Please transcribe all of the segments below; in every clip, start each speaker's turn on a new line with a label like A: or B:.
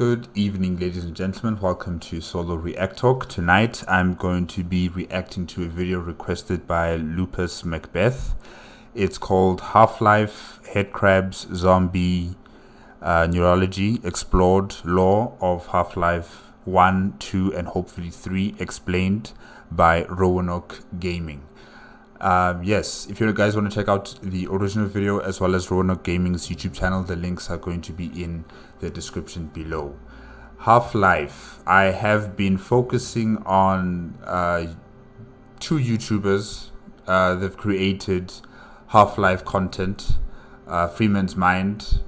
A: Good evening, ladies and gentlemen. Welcome to Solo ReacTalk. Tonight, I'm going to be reacting to a video requested by Lupus Macbeth. It's called Half-Life, Headcrabs, Zombie, Neurology, Explored Lore of Half-Life 1, 2, and hopefully 3, explained by Roanoke Gaming. Yes, if you guys want to check out the original video as well as Roanoke Gaming's YouTube channel, the links are going to be in the description below. Half-Life. I have been focusing on two YouTubers. They've created Half-Life content. Freeman's Mind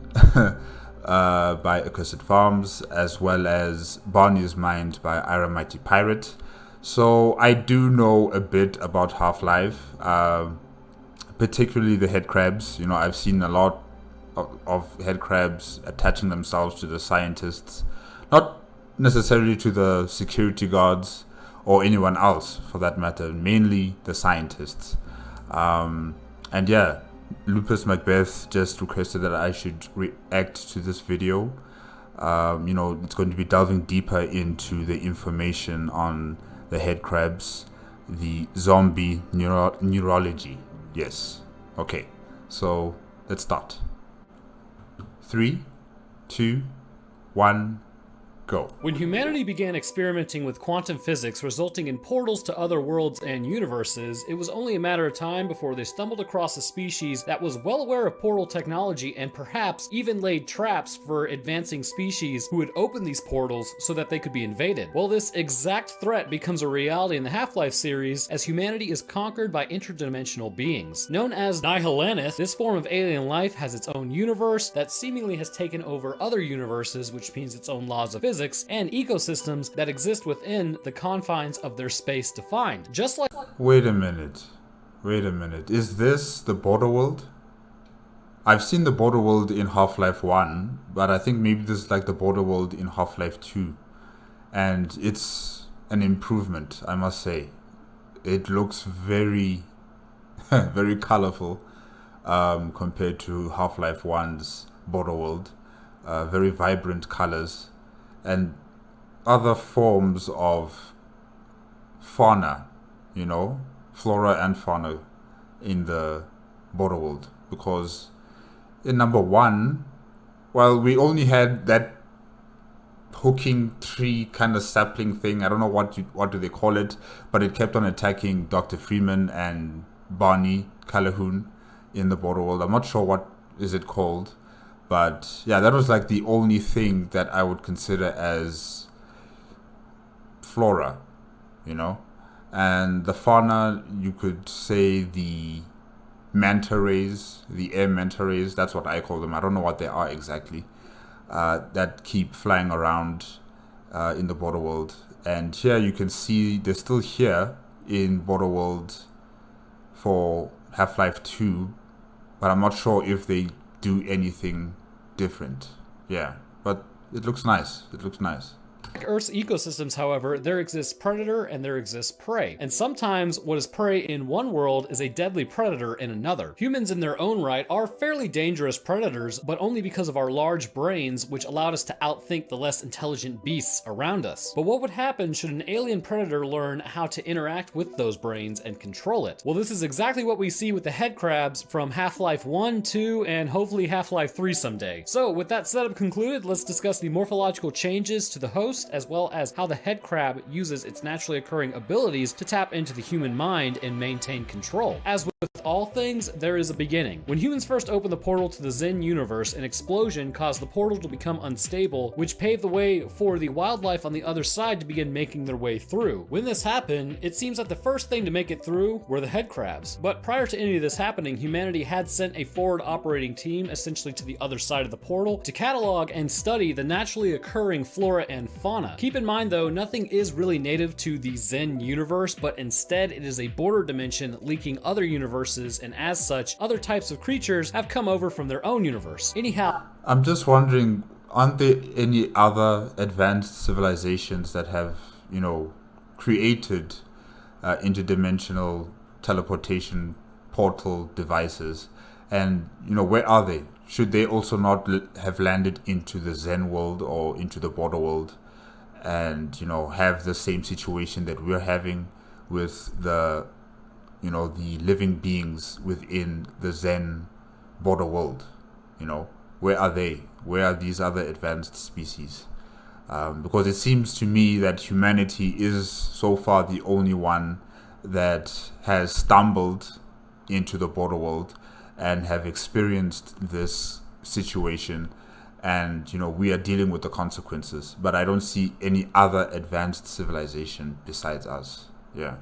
A: by Accursed Farms, as well as Barney's Mind by Ira Mighty Pirate. So I do know a bit about Half-Life, particularly the headcrabs. You know, I've seen a lot of headcrabs attaching themselves to the scientists, not necessarily to the security guards or anyone else for that matter, mainly the scientists. And yeah, Lupus Macbeth just requested that I should react to this video. You know, it's going to be delving deeper into the information on the headcrabs, the zombie neurology. Yes. Okay. So let's start. 3, 2, 1. Go.
B: When humanity began experimenting with quantum physics resulting in portals to other worlds and universes, it was only a matter of time before they stumbled across a species that was well aware of portal technology and perhaps even laid traps for advancing species who would open these portals so that they could be invaded. Well, this exact threat becomes a reality in the Half-Life series as humanity is conquered by interdimensional beings. Known as Nihilanith, this form of alien life has its own universe that seemingly has taken over other universes, which means its own laws of physics and ecosystems that exist within the confines of their space defined. Just like—
A: Wait a minute. Is this the border world? I've seen the border world in Half-Life 1, but I think maybe this is like the border world in Half-Life 2. And it's an improvement, I must say. It looks very, very colorful compared to Half-Life 1's border world. Very vibrant colors and other forms of fauna, you know, flora and fauna in the border world. Because in number 1, well, we only had that hooking tree kind of sapling thing. I don't know what do they call it, but it kept on attacking Dr. Freeman and Barney Calhoun in the border world. I'm not sure what is it called. But yeah, that was like the only thing that I would consider as flora, you know. And the fauna, you could say the manta rays, the air manta rays, that's what I call them. I don't know what they are exactly, that keep flying around in the border world. And here you can see they're still here in border world for Half-Life 2, but I'm not sure if they do anything different. Yeah, but it looks nice.
B: Like Earth's ecosystems, however, there exists predator and there exists prey. And sometimes what is prey in one world is a deadly predator in another. Humans in their own right are fairly dangerous predators, but only because of our large brains, which allowed us to outthink the less intelligent beasts around us. But what would happen should an alien predator learn how to interact with those brains and control it? Well, this is exactly what we see with the headcrabs from Half-Life 1, 2, and hopefully Half-Life 3 someday. So with that setup concluded, let's discuss the morphological changes to the host, as well as how the headcrab uses its naturally occurring abilities to tap into the human mind and maintain control. As with all things, there is a beginning. When humans first opened the portal to the Zen universe, an explosion caused the portal to become unstable, which paved the way for the wildlife on the other side to begin making their way through. When this happened, it seems that the first thing to make it through were the headcrabs. But prior to any of this happening, humanity had sent a forward operating team essentially to the other side of the portal to catalog and study the naturally occurring flora and fauna. Keep in mind though, nothing is really native to the Zen universe, but instead it is a border dimension leaking other universes, and as such, other types of creatures have come over from their own universe. Anyhow,
A: I'm just wondering, aren't there any other advanced civilizations that have, you know, created interdimensional teleportation portal devices? And, you know, where are they? should they also not have landed into the Zen world or into the border world, and have the same situation that we're having with the the living beings within the Zen border world? Where are they? Where are these other advanced species? Because it seems to me that humanity is so far the only one that has stumbled into the border world and have experienced this situation, and we are dealing with the consequences. But I don't see any other advanced civilization besides us. Yeah.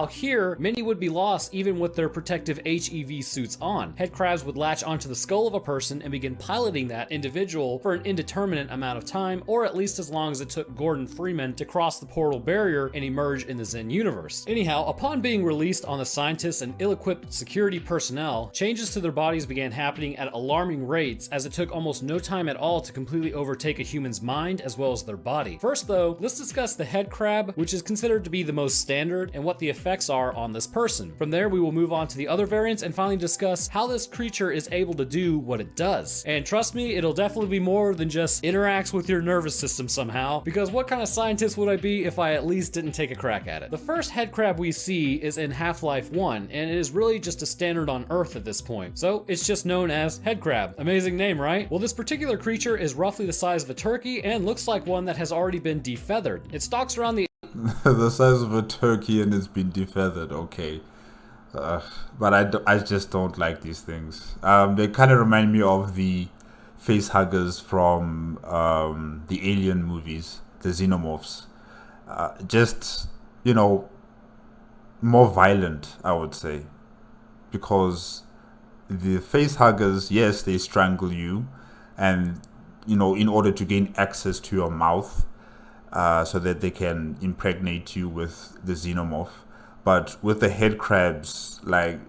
B: Now here, many would be lost even with their protective HEV suits on. Head crabs would latch onto the skull of a person and begin piloting that individual for an indeterminate amount of time, or at least as long as it took Gordon Freeman to cross the portal barrier and emerge in the Zen universe. Anyhow, upon being released on the scientists and ill-equipped security personnel, changes to their bodies began happening at alarming rates, as it took almost no time at all to completely overtake a human's mind as well as their body. First though, let's discuss the head crab, which is considered to be the most standard, and what the effects are on this person. From there, we will move on to the other variants and finally discuss how this creature is able to do what it does. And trust me, it'll definitely be more than just interacts with your nervous system somehow, because what kind of scientist would I be if I at least didn't take a crack at it? The first head crab we see is in Half-Life 1, and it is really just a standard on Earth at this point, so it's just known as head crab. Amazing name, right? Well, this particular creature is roughly the size of a turkey and looks like one that has already been defeathered. It stalks around the
A: the size of a turkey and it's been defeathered. Okay. But I just don't like these things. They kind of remind me of the face huggers from the Alien movies, the xenomorphs. Just, more violent, I would say. Because the face huggers, yes, they strangle you, and, in order to gain access to your mouth, so that they can impregnate you with the xenomorph. But with the head crabs, like,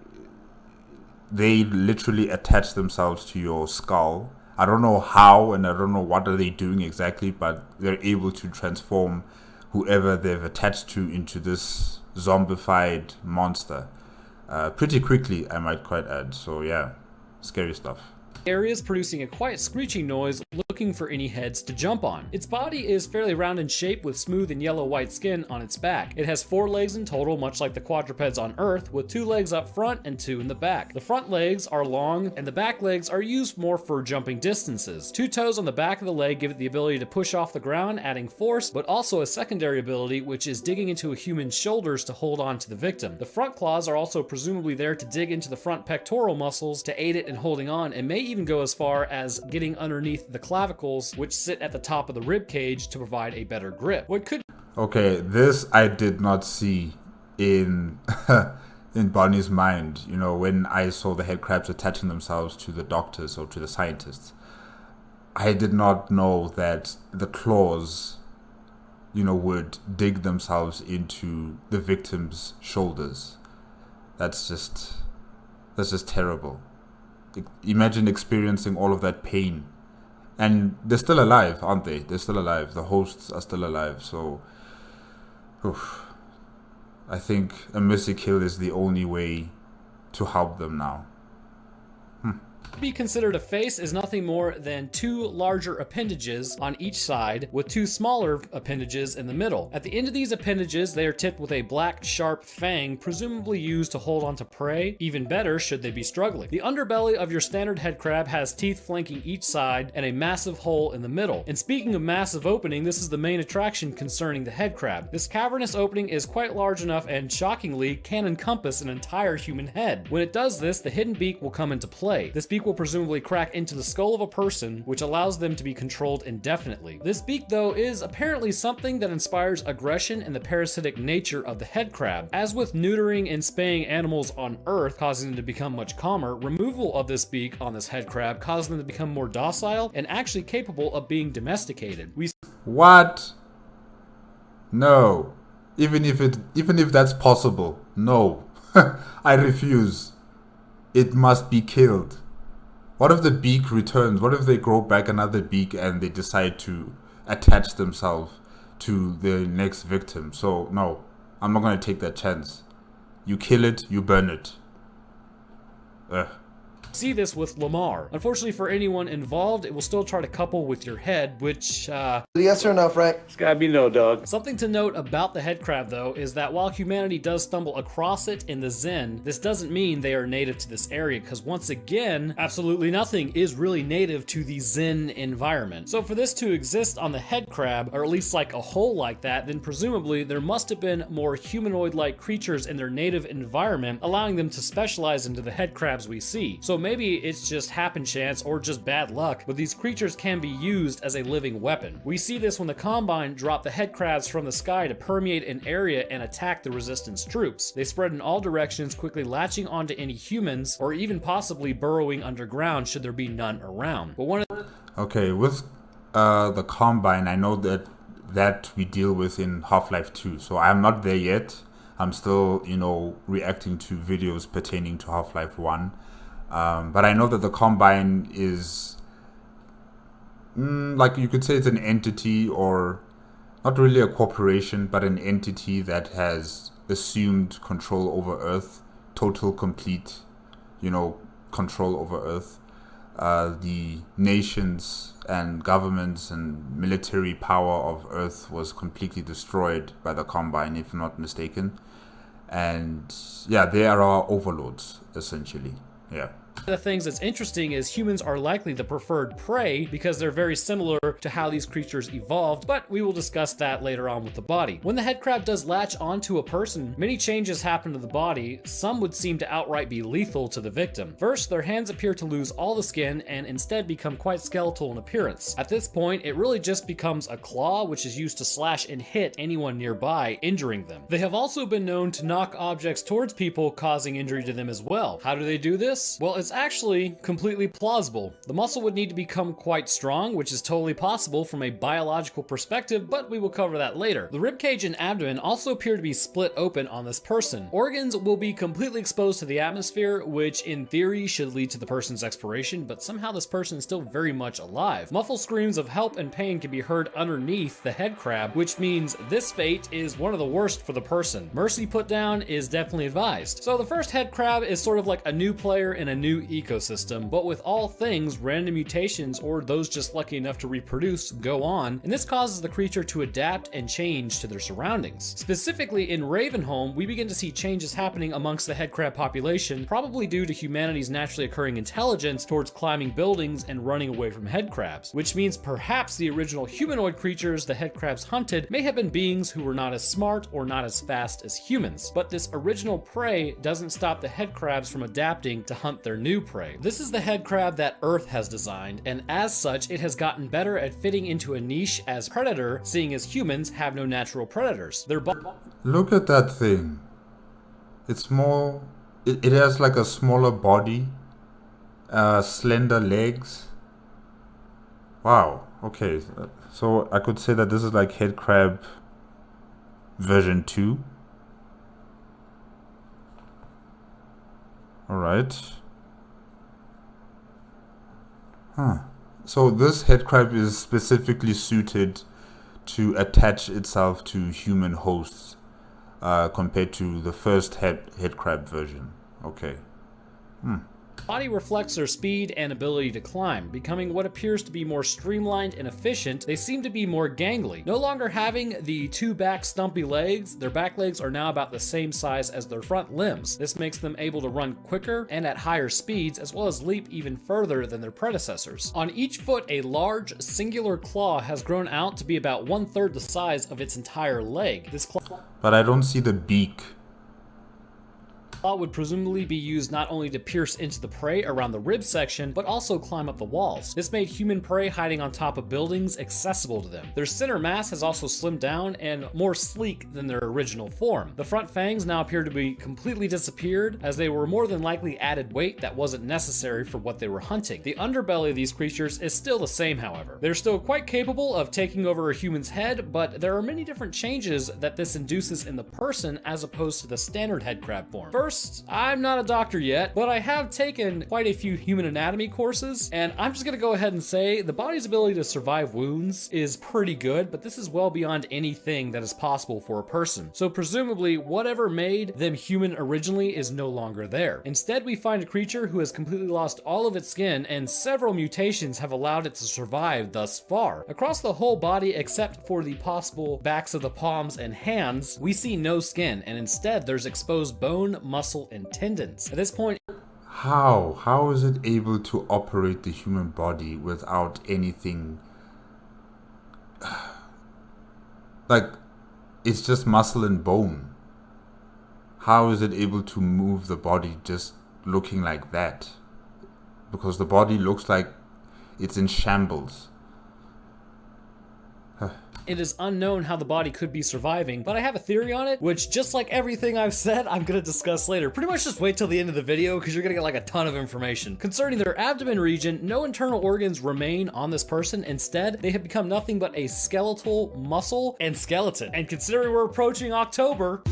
A: they literally attach themselves to your skull. I don't know how, and I don't know what are they doing exactly, but they're able to transform whoever they've attached to into this zombified monster pretty quickly, I might quite add. So yeah, scary stuff.
B: Areas producing a quiet screeching noise looking for any heads to jump on. Its body is fairly round in shape with smooth and yellow-white skin on its back. It has 4 legs in total, much like the quadrupeds on Earth, with 2 legs up front and 2 in the back. The front legs are long and the back legs are used more for jumping distances. 2 toes on the back of the leg give it the ability to push off the ground, adding force, but also a secondary ability, which is digging into a human's shoulders to hold on to the victim. The front claws are also presumably there to dig into the front pectoral muscles to aid it in holding on, and may even go as far as getting underneath the clavicles, which sit at the top of the rib cage to provide a better grip. What could
A: Okay, this I did not see in in Bonnie's mind, when I saw the head crabs attaching themselves to the doctors or to the scientists. I did not know that the claws, would dig themselves into the victim's shoulders. That's just terrible. Imagine experiencing all of that pain. And they're still alive, aren't they? They're still alive. The hosts are still alive. So, I think a mercy kill is the only way to help them now.
B: be considered a face is nothing more than 2 larger appendages on each side with 2 smaller appendages in the middle. At the end of these appendages, they are tipped with a black, sharp fang, presumably used to hold onto prey, even better should they be struggling. The underbelly of your standard head crab has teeth flanking each side and a massive hole in the middle. And speaking of massive opening, this is the main attraction concerning the head crab. This cavernous opening is quite large enough and shockingly can encompass an entire human head. When it does this, the hidden beak will come into play. This beak will presumably crack into the skull of a person, which allows them to be controlled indefinitely. This beak, though, is apparently something that inspires aggression and the parasitic nature of the head crab. As with neutering and spaying animals on Earth, causing them to become much calmer, removal of this beak on this head crab causes them to become more docile and actually capable of being domesticated.
A: What? No. Even if that's possible, no. I refuse. It must be killed. What if the beak returns? What if they grow back another beak and they decide to attach themselves to the next victim? So, no, I'm not going to take that chance. You kill it, you burn it. Ugh.
B: See this with Lamar. Unfortunately for anyone involved, it will still try to couple with your head, which,
C: Yes or no, Frank?
D: It's gotta be no, dog.
B: Something to note about the head crab, though, is that while humanity does stumble across it in the Zen, this doesn't mean they are native to this area, because once again, absolutely nothing is really native to the Zen environment. So for this to exist on the head crab, or at least like a hole like that, then presumably there must have been more humanoid-like creatures in their native environment, allowing them to specialize into the head crabs we see. So maybe it's just happen chance or just bad luck, but these creatures can be used as a living weapon. We see this when the Combine drop the head crabs from the sky to permeate an area and attack the resistance troops. They spread in all directions, quickly latching onto any humans, or even possibly burrowing underground should there be none around. But
A: Okay, with the Combine, I know that we deal with in Half-Life 2, so I'm not there yet. I'm still, reacting to videos pertaining to Half-Life 1. But I know that the Combine is, like you could say it's an entity, or not really a corporation, but an entity that has assumed control over Earth, total, complete, control over Earth. The nations and governments and military power of Earth was completely destroyed by the Combine, if not mistaken. And yeah, they are our overlords, essentially. Yeah.
B: One of the things that's interesting is humans are likely the preferred prey because they're very similar to how these creatures evolved, but we will discuss that later on with the body. When the head crab does latch onto a person, many changes happen to the body. Some would seem to outright be lethal to the victim. First, their hands appear to lose all the skin and instead become quite skeletal in appearance. At this point, it really just becomes a claw, which is used to slash and hit anyone nearby, injuring them. They have also been known to knock objects towards people, causing injury to them as well. How do they do this? Well, it's actually completely plausible. The muscle would need to become quite strong, which is totally possible from a biological perspective, but we will cover that later. The ribcage and abdomen also appear to be split open on this person. Organs will be completely exposed to the atmosphere, which in theory should lead to the person's expiration, but somehow this person is still very much alive. Muffled screams of help and pain can be heard underneath the head crab, which means this fate is one of the worst for the person. Mercy put down is definitely advised. So the first head crab is sort of like a new player in a new ecosystem, but with all things, random mutations or those just lucky enough to reproduce go on, and this causes the creature to adapt and change to their surroundings. Specifically in Ravenholm, we begin to see changes happening amongst the head crab population, probably due to humanity's naturally occurring intelligence towards climbing buildings and running away from head crabs, which means perhaps the original humanoid creatures the head crabs hunted may have been beings who were not as smart or not as fast as humans. But this original prey doesn't stop the head crabs from adapting to hunt their new prey. This is the head crab that Earth has designed, and as such, it has gotten better at fitting into a niche as predator, seeing as humans have no natural predators.
A: Look at that thing. It's more... It has like a smaller body, slender legs. Wow, okay. So I could say that this is like head crab version 2. Alright. So this head crab is specifically suited to attach itself to human hosts compared to the first head crab version. Okay.
B: Body reflects their speed and ability to climb, becoming what appears to be more streamlined and efficient. They seem to be more gangly. No longer having the two back stumpy legs, their back legs are now about the same size as their front limbs. This makes them able to run quicker and at higher speeds, as well as leap even further than their predecessors. On each foot, a large singular claw has grown out to be about 1/3 the size of its entire leg. This claw...
A: But I don't see the beak.
B: Would presumably be used not only to pierce into the prey around the rib section, but also climb up the walls. This made human prey hiding on top of buildings accessible to them. Their center mass has also slimmed down and more sleek than their original form. The front fangs now appear to be completely disappeared, as they were more than likely added weight that wasn't necessary for what they were hunting. The underbelly of these creatures is still the same, however. They're still quite capable of taking over a human's head, but there are many different changes that this induces in the person as opposed to the standard head crab form. First, First, I'm not a doctor yet, but I have taken quite a few human anatomy courses, and I'm just gonna go ahead and say the body's ability to survive wounds is pretty good, but this is well beyond anything that is possible for a person. So presumably, whatever made them human originally is no longer there. Instead, we find a creature who has completely lost all of its skin, and several mutations have allowed it to survive thus far. Across the whole body, except for the possible backs of the palms and hands, we see no skin, and instead there's exposed bone, muscle, and tendons. At this point,
A: How is it able to operate the human body without anything? Like, it's just muscle and bone. How is it able to move the body just looking like that? Because the body looks like it's in shambles.
B: it is unknown how the body could be surviving, but I have a theory on it, which, just like everything I've said, I'm gonna discuss later. Pretty much just wait till the end of the video, because you're gonna get like a ton of information. Concerning their abdomen region, no internal organs remain on this person. Instead, they have become nothing but a skeletal muscle and skeleton. And considering we're approaching October,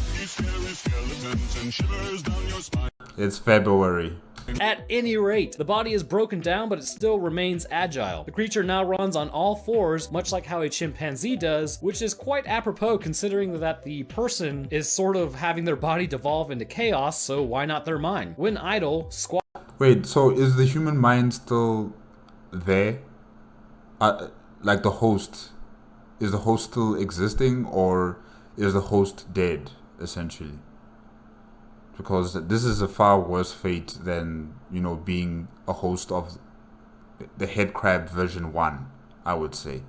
A: it's February.
B: At any rate, the body is broken down, but it still remains agile. The creature now runs on all fours, much like how a chimpanzee does, which is quite apropos considering that the person is sort of having their body devolve into chaos, so why not their mind? When idle, squat.
A: Wait, so is the human mind still there? Like the host? Is the host still existing, or is the host dead, essentially? Because this is a far worse fate than, you know, being a host of the head crab version 1, I would say.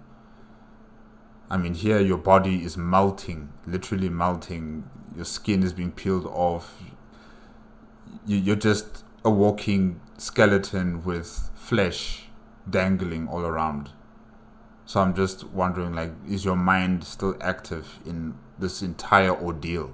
A: I mean, here your body is melting, literally melting. Your skin is being peeled off. You're just a walking skeleton with flesh dangling all around. So I'm just wondering, like, is your mind still active in this entire ordeal?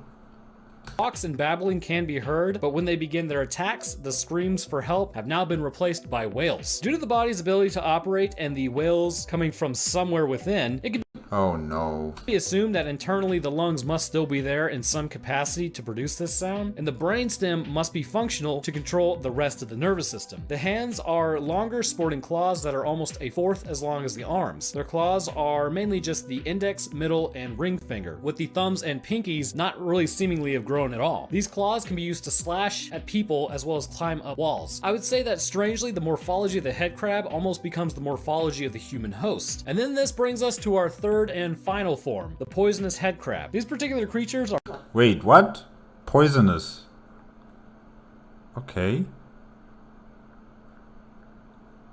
B: Talks and babbling can be heard, but when they begin their attacks, the screams for help have now been replaced by wails. Due to the body's ability to operate and the wails coming from somewhere within, it can
A: Oh no.
B: be assumed that internally the lungs must still be there in some capacity to produce this sound, and the brainstem must be functional to control the rest of the nervous system. The hands are longer, sporting claws that are almost a fourth as long as the arms. Their claws are mainly just the index, middle, and ring finger, with the thumbs and pinkies not really seemingly have grown at all. These claws can be used to slash at people as well as climb up walls. I would say that strangely, the morphology of the head crab almost becomes the morphology of the human host. And then this brings us to our third and final form, the poisonous head crab. These particular creatures are—
A: Wait, what? Poisonous? Okay.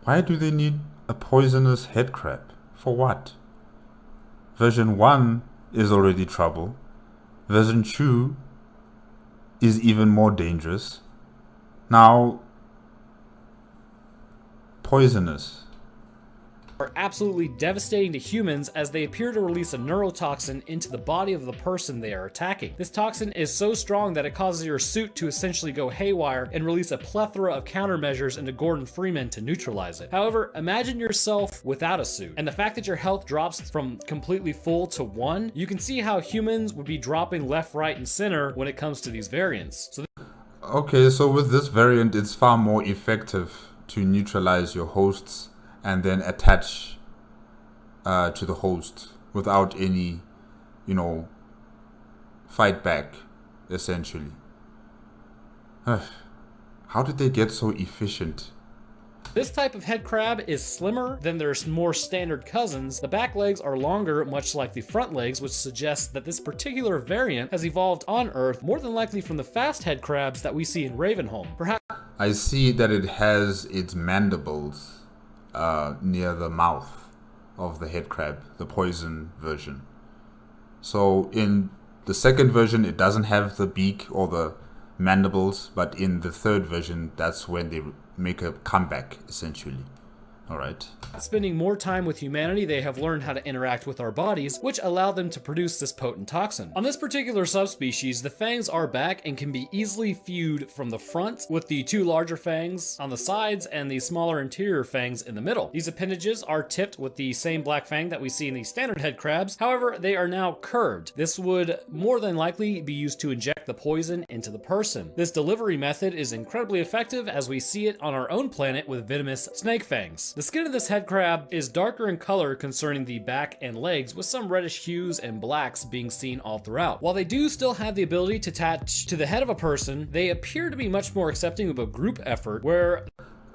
A: Why do they need a poisonous head crab? For what? Version 1 is already trouble. Version 2 is even more dangerous. Now, poisonous.
B: Are absolutely devastating to humans, as they appear to release a neurotoxin into the body of the person they are attacking. This toxin is so strong that it causes your suit to essentially go haywire and release a plethora of countermeasures into Gordon Freeman to neutralize it. However, imagine yourself without a suit, and the fact that your health drops from completely full to 1, you can see how humans would be dropping left, right, and center when it comes to these variants.
A: Okay, so with this variant, it's far more effective to neutralize your hosts and then attach to the host without any, you know, fight back, essentially. How did they get so efficient?
B: This type of head crab is slimmer than their more standard cousins. The back legs are longer, much like the front legs, which suggests that this particular variant has evolved on Earth, more than likely from the fast head crabs that we see in Ravenholm. Perhaps
A: I see that it has its mandibles near the mouth of the head crab, the poison version. So in the second version, it doesn't have the beak or the mandibles, but in the third version, that's when they make a comeback, essentially. All right.
B: Spending more time with humanity, they have learned how to interact with our bodies, which allow them to produce this potent toxin. On this particular subspecies, the fangs are back and can be easily viewed from the front, with the two larger fangs on the sides and the smaller interior fangs in the middle. These appendages are tipped with the same black fang that we see in the standard head crabs. However, they are now curved. This would more than likely be used to inject the poison into the person. This delivery method is incredibly effective, as we see it on our own planet with venomous snake fangs. The skin of this head crab is darker in color concerning the back and legs, with some reddish hues and blacks being seen all throughout. While they do still have the ability to attach to the head of a person, they appear to be much more accepting of a group effort where...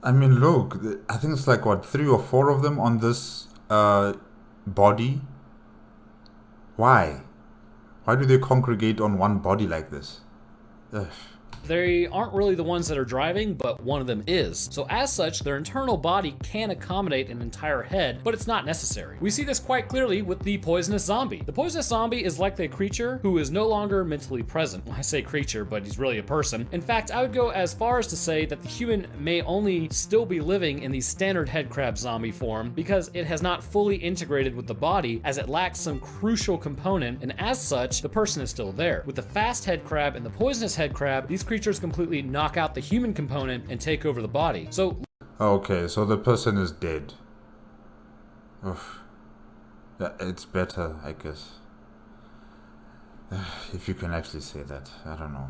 A: I mean, look, I think it's like, what, 3 or 4 of them on this body? Why? Why do they congregate on one body like this? Ugh.
B: They aren't really the ones that are driving, but one of them is. So as such, their internal body can accommodate an entire head, but it's not necessary. We see this quite clearly with the poisonous zombie. The poisonous zombie is likely a creature who is no longer mentally present. Well, I say creature, but he's really a person. In fact, I would go as far as to say that the human may only still be living in the standard head crab zombie form because it has not fully integrated with the body, as it lacks some crucial component, and as such, the person is still there. With the fast head crab and the poisonous head crab, these creatures completely knock out the human component and take over the body. So
A: okay, so the person is dead. Oof. Yeah, it's better, I guess. If you can actually say that. I don't know.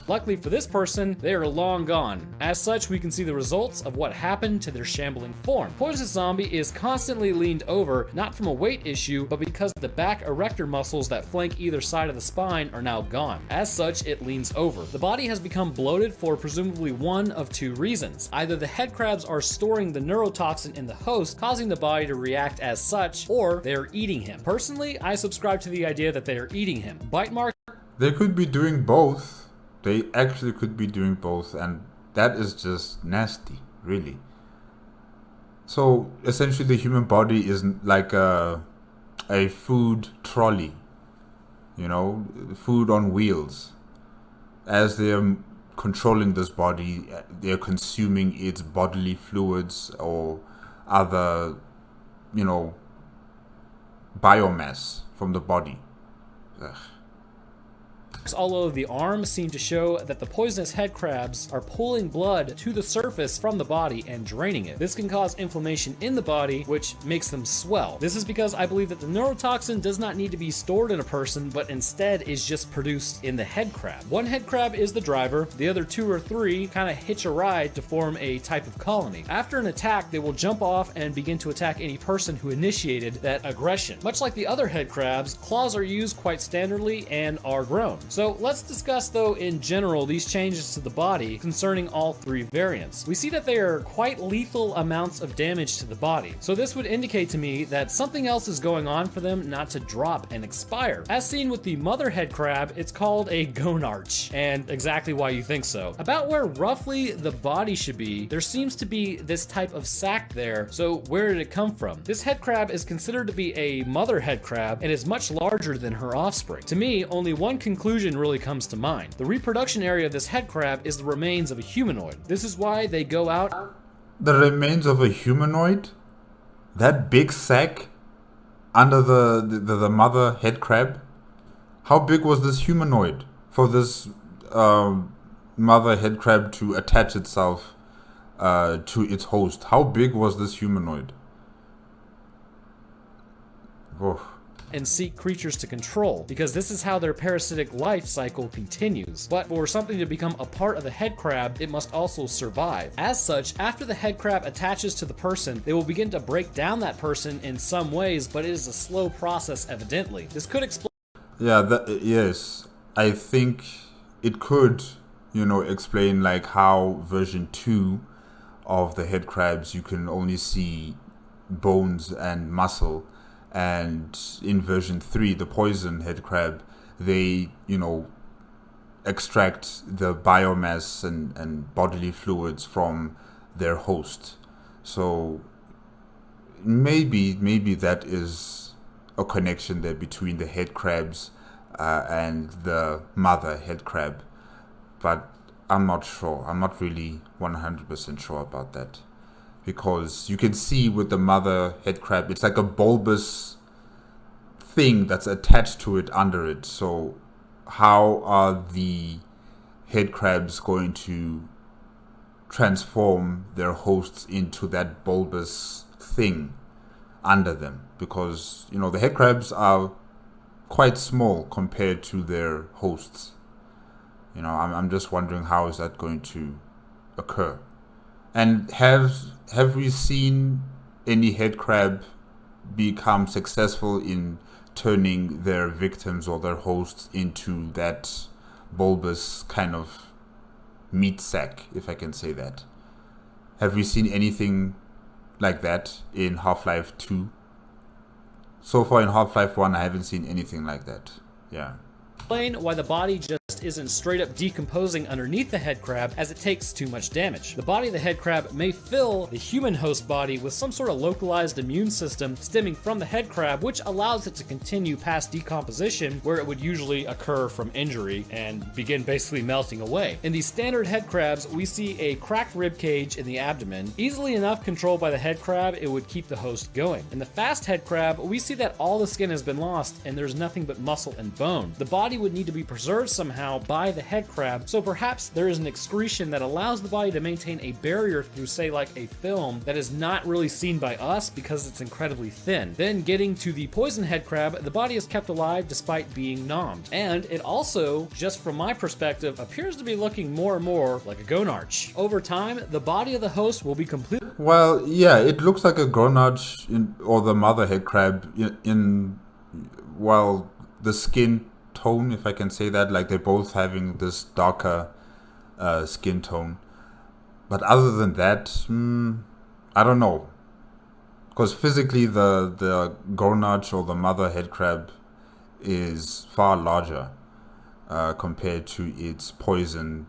B: luckily for this person, they are long gone. As such, we can see the results of what happened to their shambling form. Poisonous Zombie is constantly leaned over, not from a weight issue, but because the back erector muscles that flank either side of the spine are now gone. As such, it leans over. The body has become bloated for presumably one of two reasons. Either the head crabs are storing the neurotoxin in the host, causing the body to react as such, or they are eating him. Personally, I subscribe to the idea that they are eating him. Bite marks.
A: They could be doing both. They actually could be doing both, and that is just nasty, really. So essentially the human body is like a food trolley, you know, food on wheels. As they're controlling this body, they're consuming its bodily fluids or other, you know, biomass from the body. Ugh.
B: All over the arms seem to show that the poisonous head crabs are pulling blood to the surface from the body and draining it. This can cause inflammation in the body, which makes them swell. This is because I believe that the neurotoxin does not need to be stored in a person, but instead is just produced in the head crab. One head crab is the driver, the other two or three kind of hitch a ride to form a type of colony. After an attack, they will jump off and begin to attack any person who initiated that aggression. Much like the other head crabs, claws are used quite standardly and are grown. So let's discuss, though, in general, these changes to the body concerning all three variants. We see that they are quite lethal amounts of damage to the body. So this would indicate to me that something else is going on for them not to drop and expire. As seen with the mother head crab, it's called a gonarch, and exactly why you think so. About where roughly the body should be, there seems to be this type of sac there. So where did it come from? This head crab is considered to be a mother head crab and is much larger than her offspring. To me, only one conclusion really comes to mind. The reproduction area of this head crab is the remains of a humanoid. This is why they go out.
A: The remains of a humanoid? That big sack under the mother head crab? How big was this humanoid for this mother head crab to attach itself to its host? How big was this humanoid? Whoa.
B: And seek creatures to control, because this is how their parasitic life cycle continues. But for something to become a part of the head crab, it must also survive. As such, after the head crab attaches to the person, they will begin to break down that person in some ways, but it is a slow process evidently. This could explain.
A: Yeah, yes. I think it could, explain like how version 2 of the head crabs you can only see bones and muscle. And in version 3, the poison head crab, they, extract the biomass and bodily fluids from their host. So maybe that is a connection there between the head crabs and the mother head crab. But I'm not sure. I'm not really 100% sure about that. because you can see with the mother head crab, it's like a bulbous thing that's attached to it under it. So how are the head crabs going to transform their hosts into that bulbous thing under them? Because, you know, the head crabs are quite small compared to their hosts. You know, I'm just wondering, how is that going to occur? And have we seen any head crab become successful in turning their victims or their hosts into that bulbous kind of meat sack, if I can say that? Have we seen anything like that in Half-Life 2? So far in Half-Life 1, I haven't seen anything like that. Yeah.
B: Explain why the body just isn't straight up decomposing underneath the head crab, as it takes too much damage. The body of the head crab may fill the human host body with some sort of localized immune system stemming from the head crab, which allows it to continue past decomposition, where it would usually occur from injury and begin basically melting away. In these standard head crabs, we see a cracked rib cage in the abdomen. Easily enough controlled by the head crab, it would keep the host going. In the fast head crab, we see that all the skin has been lost and there's nothing but muscle and bone. The body would need to be preserved somehow by the head crab, so perhaps there is an excretion that allows the body to maintain a barrier through, say, like a film that is not really seen by us because it's incredibly thin. Then getting to the poison head crab, the body is kept alive despite being nommed. And it also, just from my perspective, appears to be looking more and more like a gonarch. Over time, the body of the host will be completely...
A: Well, yeah, it looks like a gonarch or the mother head crab while the skin tone, if I can say that, like they're both having this darker skin tone. But other than that, I don't know, because physically the gonarch or the mother head crab is far larger compared to its poison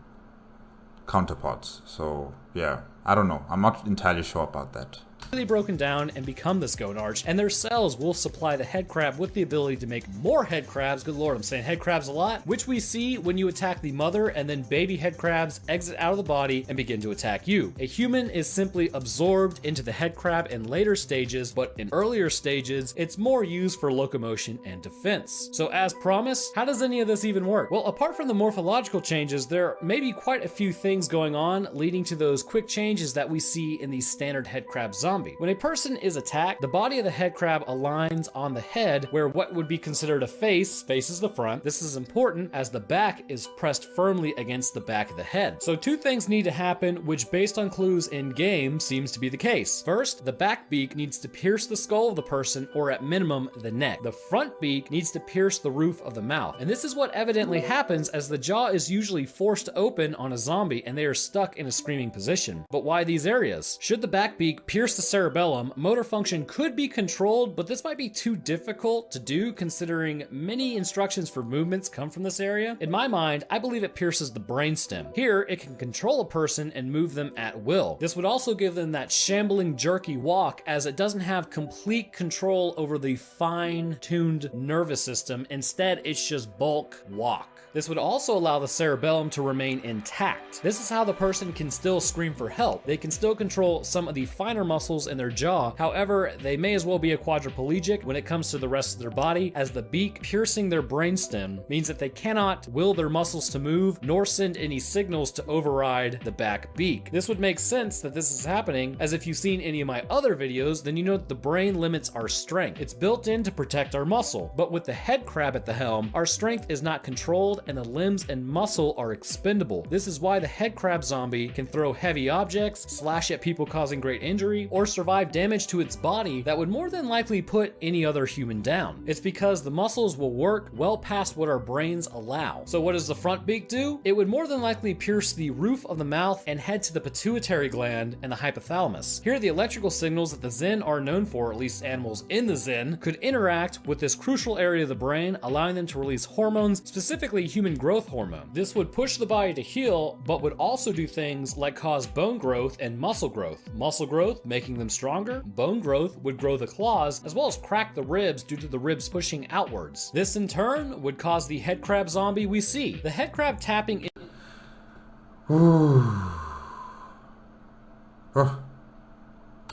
A: counterparts. So yeah, I don't know, I'm not entirely sure about that.
B: Broken down and become this gonarch, and their cells will supply the head crab with the ability to make more head crabs. Good lord, I'm saying head crabs a lot, which we see when you attack the mother, and then baby head crabs exit out of the body and begin to attack you. A human is simply absorbed into the head crab in later stages, but in earlier stages, it's more used for locomotion and defense. So as promised, how does any of this even work? Well, apart from the morphological changes, there may be quite a few things going on leading to those quick changes that we see in the standard head crab zombie. When a person is attacked, the body of the head crab aligns on the head, where what would be considered a face faces the front. This is important as the back is pressed firmly against the back of the head. So two things need to happen, which based on clues in game seems to be the case. First, the back beak needs to pierce the skull of the person, or at minimum the neck. The front beak needs to pierce the roof of the mouth. And this is what evidently happens, as the jaw is usually forced open on a zombie and they are stuck in a screaming position. But why these areas? Should the back beak pierce the cerebellum, motor function could be controlled, but this might be too difficult to do considering many instructions for movements come from this area. In my mind, I believe it pierces the brainstem. Here, it can control a person and move them at will. This would also give them that shambling, jerky walk, as it doesn't have complete control over the fine-tuned nervous system. Instead, it's just bulk walk. This would also allow the cerebellum to remain intact. This is how the person can still scream for help. They can still control some of the finer muscles in their jaw. However, they may as well be a quadriplegic when it comes to the rest of their body, as the beak piercing their brainstem means that they cannot will their muscles to move, nor send any signals to override the back beak. This would make sense that this is happening, as if you've seen any of my other videos, then you know that the brain limits our strength. It's built in to protect our muscle, but with the head crab at the helm, our strength is not controlled and the limbs and muscle are expendable. This is why the head crab zombie can throw heavy objects, slash at people causing great injury, or survive damage to its body that would more than likely put any other human down. It's because the muscles will work well past what our brains allow. So what does the front beak do? It would more than likely pierce the roof of the mouth and head to the pituitary gland and the hypothalamus. Here, the electrical signals that the Zen are known for, at least animals in the Zen, could interact with this crucial area of the brain, allowing them to release hormones, specifically human growth hormone. This would push the body to heal, but would also do things like cause bone growth and muscle growth. Muscle growth making them stronger. Bone growth would grow the claws, as well as crack the ribs due to the ribs pushing outwards. This in turn would cause the head crab zombie we see. The head crab tapping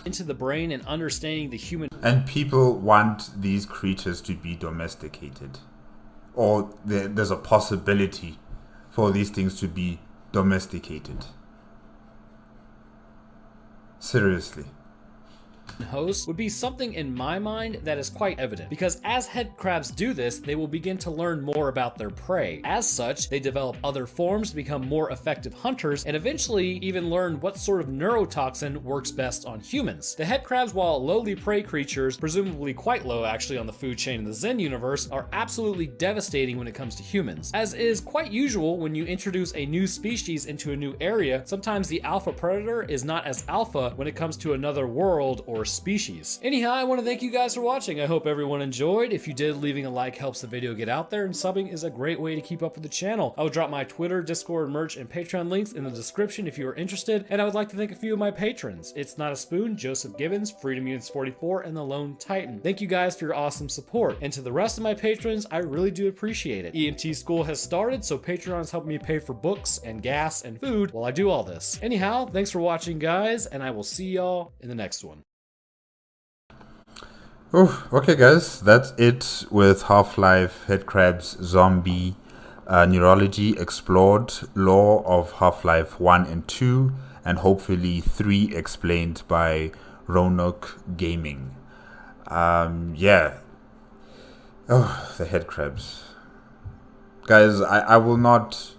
B: into the brain and understanding the human.
A: And people want these creatures to be domesticated. Or there's a possibility for these things to be domesticated. Seriously.
B: Host would be something in my mind that is quite evident, because as head crabs do this, they will begin to learn more about their prey. As such, they develop other forms to become more effective hunters, and eventually even learn what sort of neurotoxin works best on humans. The head crabs, while lowly prey creatures, presumably quite low actually on the food chain in the Zen universe, are absolutely devastating when it comes to humans. As is quite usual when you introduce a new species into a new area, sometimes the alpha predator is not as alpha when it comes to another world or species. Anyhow, I want to thank you guys for watching. I hope everyone enjoyed. If you did, leaving a like helps the video get out there, and subbing is a great way to keep up with the channel. I will drop my Twitter, Discord, merch, and Patreon links in the description if you are interested, and I would like to thank a few of my patrons. It's Not a Spoon, Joseph Gibbons, Freedom Units 44, and The Lone Titan. Thank you guys for your awesome support, and to the rest of my patrons, I really do appreciate it. EMT school has started, so Patreon is helping me pay for books and gas and food while I do all this. Anyhow, thanks for watching, guys, and I will see y'all in the next one.
A: Oh, okay guys, that's it with Half-Life Headcrab's Zombie Neurology explored, lore of Half-Life 1 and 2, and hopefully 3 explained by Roanoke Gaming. Yeah. Oh, the headcrabs. Guys, I will not,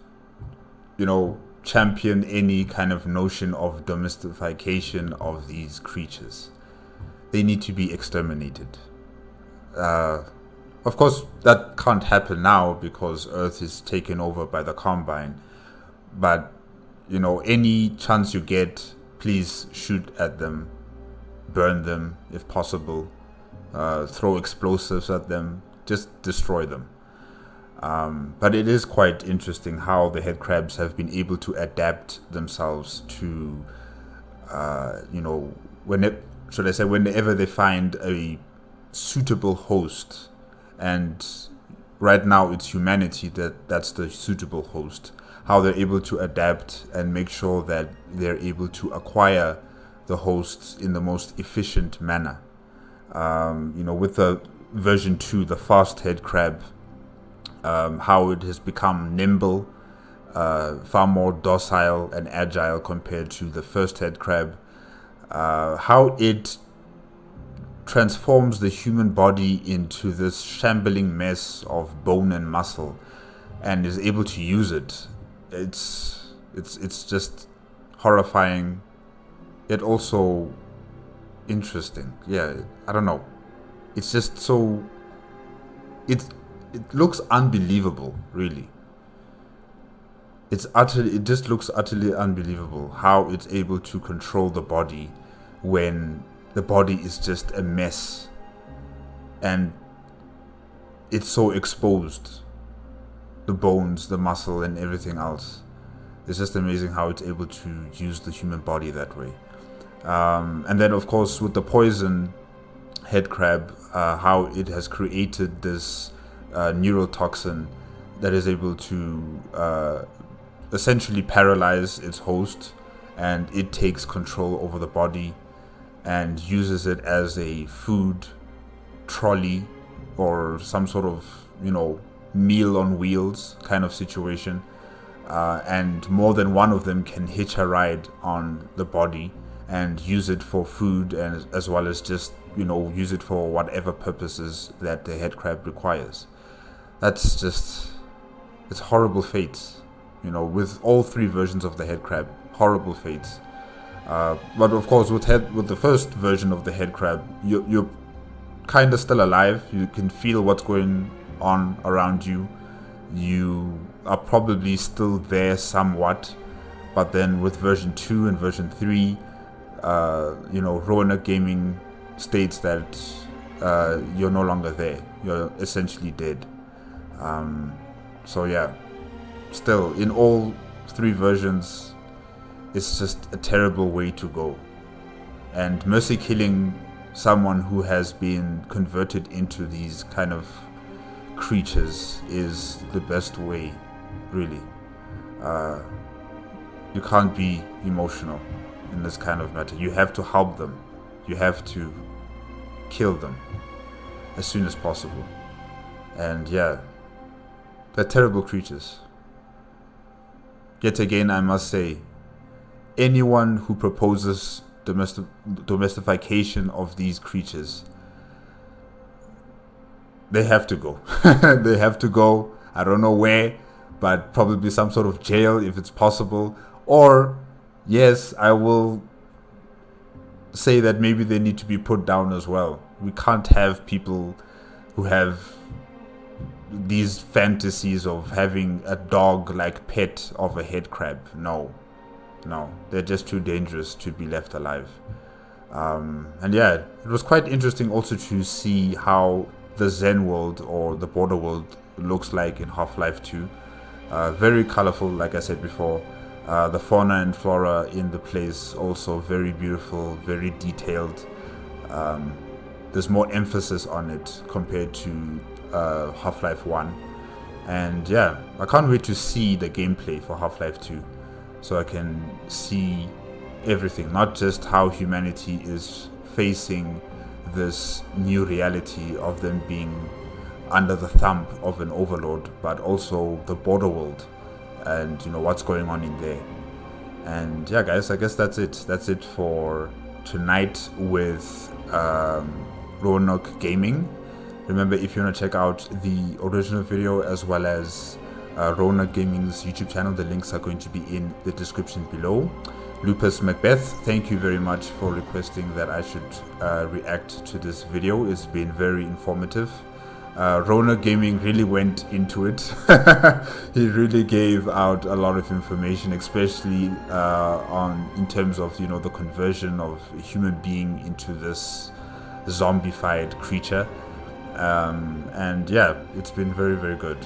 A: champion any kind of notion of domestication of these creatures. They need to be exterminated. Of course, that can't happen now because Earth is taken over by the Combine. But, any chance you get, please shoot at them, burn them if possible, throw explosives at them, just destroy them. But it is quite interesting how the headcrabs have been able to adapt themselves to, whenever they find a suitable host. And right now it's humanity that's the suitable host. How they're able to adapt and make sure that they're able to acquire the hosts in the most efficient manner. With the version 2, the fast head crab, how it has become nimble, far more docile and agile compared to the first head crab. How it transforms the human body into this shambling mess of bone and muscle and is able to use it. It's just horrifying, yet also interesting. Yeah, I don't know. It's just so... It looks unbelievable, really. It just looks utterly unbelievable how it's able to control the body when the body is just a mess and it's so exposed. The bones, the muscle, and everything else. It's just amazing how it's able to use the human body that way. And then, of course, with the poison head crab, how it has created this neurotoxin that is able to essentially paralyze its host, and it takes control over the body and uses it as a food trolley or some sort of, meal on wheels kind of situation. And more than one of them can hitch a ride on the body and use it for food, and as well as just, use it for whatever purposes that the head crab requires. That's just, it's horrible fates, with all 3 versions of the head crab, horrible fates. But of course, with the first version of the head crab, you're kind of still alive. You can feel what's going on around you. You are probably still there somewhat. But then with version 2 and version 3, Roanoke Gaming states that you're no longer there. You're essentially dead. So yeah, still, in all 3 versions, it's just a terrible way to go. And mercy killing someone who has been converted into these kind of creatures is the best way, really. You can't be emotional in this kind of matter. You have to help them You have to kill them as soon as possible. And yeah, they're terrible creatures. Yet again, I must say, anyone who proposes domestication of these creatures, they have to go. They have to go. I don't know where, but probably some sort of jail if it's possible. Or, yes, I will say that maybe they need to be put down as well. We can't have people who have these fantasies of having a dog like pet of a head crab. No, they're just too dangerous to be left alive. And yeah, it was quite interesting also to see how the Zen world or the border world looks like in Half-Life 2. Very colorful, like I said before. The fauna and flora in the place also very beautiful, very detailed. There's more emphasis on it compared to Half-Life 1. And yeah, I can't wait to see the gameplay for Half-Life 2, so I can see everything, not just how humanity is facing this new reality of them being under the thumb of an overlord, but also the border world and what's going on in there. And yeah, guys, I guess that's it for tonight with Roanoke Gaming. Remember, if you want to check out the original video as well as Roanoke Gaming's YouTube channel, the links are going to be in the description below. Lupus Macbeth, thank you very much for requesting that I should react to this video. It's been very informative. Roanoke Gaming really went into it. He really gave out a lot of information, especially in terms of the conversion of a human being into this zombified creature. And yeah, it's been very, very good.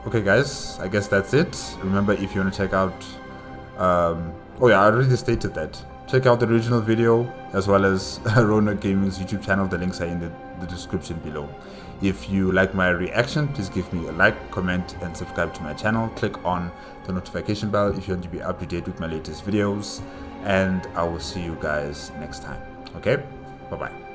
A: Okay, guys, I guess that's it. Remember, if you want to check out oh yeah, I already stated that. Check out the original video as well as Roanoke Gaming's YouTube channel. The links are in the description below. If you like my reaction, please give me a like, comment, and subscribe to my channel. Click on the notification bell if you want to be up to date with my latest videos. And I will see you guys next time. Okay? Bye-bye.